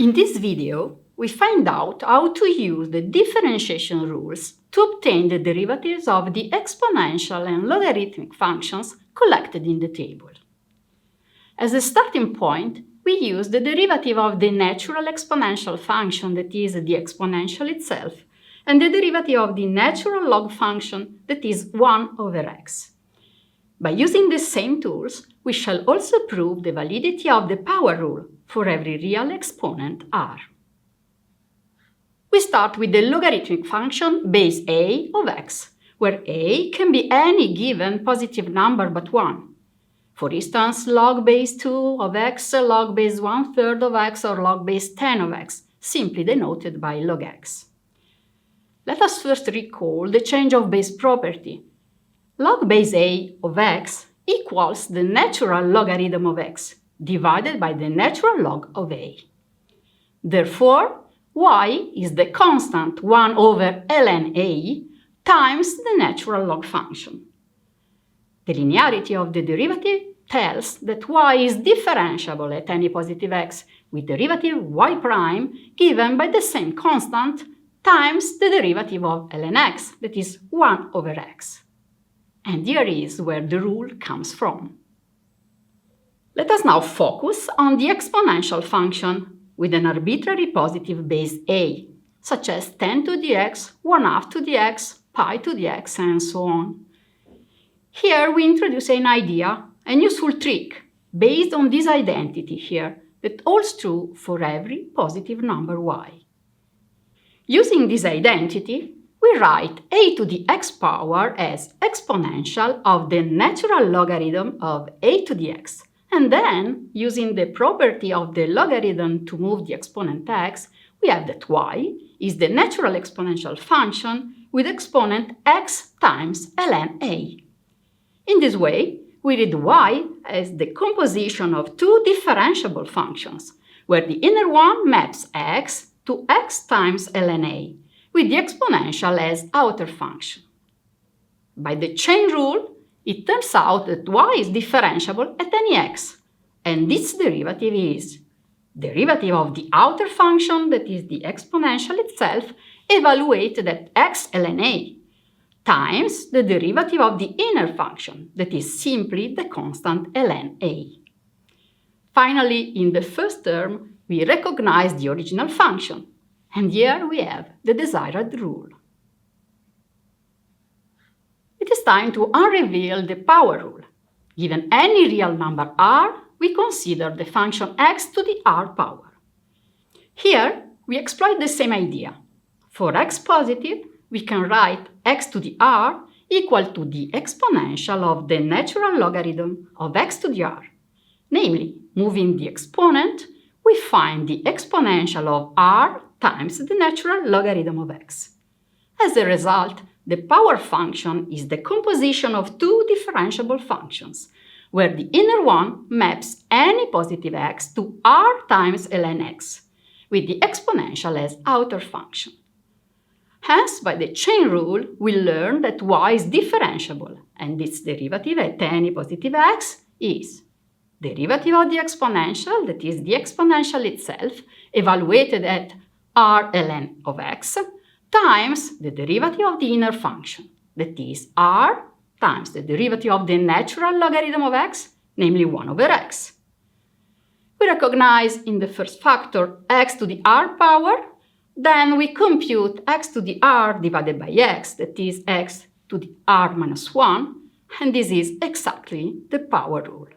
In this video, we find out how to use the differentiation rules to obtain the derivatives of the exponential and logarithmic functions collected in the table. As a starting point, we use the derivative of the natural exponential function, that is the exponential itself, and the derivative of the natural log function, that is 1 over x. By using the same tools, we shall also prove the validity of the power rule for every real exponent r. We start with the logarithmic function base a of x, where a can be any given positive number but 1. For instance, log base 2 of x, log base 1/3 of x, or log base 10 of x, simply denoted by log x. Let us first recall the change of base property. Log base a of x equals the natural logarithm of x divided by the natural log of a. Therefore, y is the constant 1 over ln a times the natural log function. The linearity of the derivative tells that y is differentiable at any positive x with derivative y prime given by the same constant times the derivative of ln x, that is 1 over x. And here is where the rule comes from. Let us now focus on the exponential function with an arbitrary positive base a, such as 10 to the x, 1/2 to the x, pi to the x, and so on. Here we introduce an idea, a useful trick, based on this identity here, that holds true for every positive number y. Using this identity, we write a to the x power as exponential of the natural logarithm of a to the x, and then, using the property of the logarithm to move the exponent x, we have that y is the natural exponential function with exponent x times ln a. In this way, we read y as the composition of two differentiable functions, where the inner one maps x to x times ln a, with the exponential as outer function. By the chain rule, it turns out that y is differentiable at any x, and its derivative is derivative of the outer function, that is the exponential itself, evaluated at x ln a, times the derivative of the inner function, that is simply the constant ln a. Finally, in the first term, we recognize the original function, and here we have the desired rule. It is time to unreveal the power rule. Given any real number r, we consider the function x to the r power. Here, we exploit the same idea. For x positive, we can write x to the r equal to the exponential of the natural logarithm of x to the r. Namely, moving the exponent, we find the exponential of r times the natural logarithm of x. As a result, the power function is the composition of two differentiable functions, where the inner one maps any positive x to r times ln x, with the exponential as outer function. Hence, by the chain rule, we learn that y is differentiable, and its derivative at any positive x is derivative of the exponential, that is the exponential itself, evaluated at r ln of x, times the derivative of the inner function, that is r times the derivative of the natural logarithm of x, namely 1 over x. We recognize in the first factor x to the r power, then we compute x to the r divided by x, that is x to the r minus 1, and this is exactly the power rule.